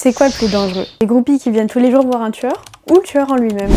C'est quoi le plus dangereux? Les groupies qui viennent tous les jours voir un tueur ou le tueur en lui-même?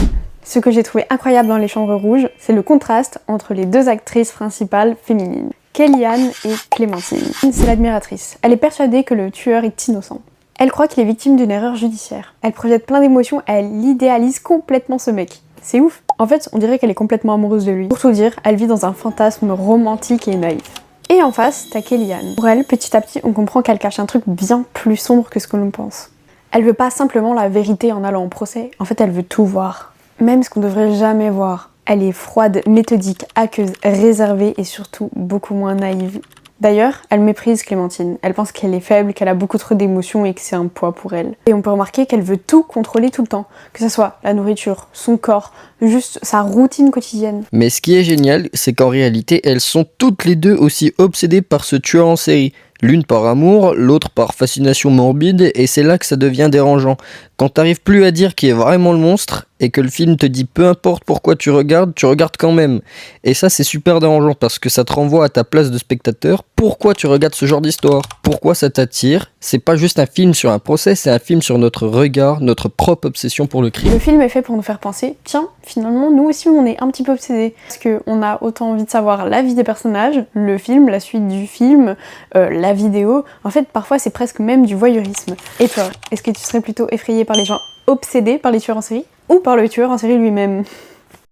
Ce que j'ai trouvé incroyable dans Les Chambres Rouges, c'est le contraste entre les deux actrices principales féminines, Kellyanne et Clémentine. C'est l'admiratrice. Elle est persuadée que le tueur est innocent. Elle croit qu'il est victime d'une erreur judiciaire. Elle projette plein d'émotions, elle idéalise complètement ce mec. C'est ouf. En fait, on dirait qu'elle est complètement amoureuse de lui. Pour tout dire, elle vit dans un fantasme romantique et naïf. Et en face, t'as Kellyanne. Pour elle, petit à petit, on comprend qu'elle cache un truc bien plus sombre que ce que l'on pense. Elle veut pas simplement la vérité en allant au procès, en fait elle veut tout voir. Même ce qu'on devrait jamais voir. Elle est froide, méthodique, aqueuse, réservée et surtout beaucoup moins naïve. D'ailleurs, elle méprise Clémentine. Elle pense qu'elle est faible, qu'elle a beaucoup trop d'émotions et que c'est un poids pour elle. Et on peut remarquer qu'elle veut tout contrôler tout le temps. Que ce soit la nourriture, son corps, juste sa routine quotidienne. Mais ce qui est génial, c'est qu'en réalité, elles sont toutes les deux aussi obsédées par ce tueur en série. L'une par amour, l'autre par fascination morbide, et c'est là que ça devient dérangeant. Quand t'arrives plus à dire qui est vraiment le monstre, et que le film te dit peu importe pourquoi tu regardes quand même. Et ça c'est super dérangeant, parce que ça te renvoie à ta place de spectateur. Pourquoi tu regardes ce genre d'histoire? Pourquoi ça t'attire? C'est pas juste un film sur un procès, c'est un film sur notre regard, notre propre obsession pour le crime. Le film est fait pour nous faire penser, tiens, finalement nous aussi on est un petit peu obsédés. Parce qu'on a autant envie de savoir la vie des personnages, le film, la suite du film, la vidéo. En fait, parfois c'est presque même du voyeurisme. Et toi, est-ce que tu serais plutôt effrayé par les gens obsédés par les tueurs en série ou par le tueur en série lui-même?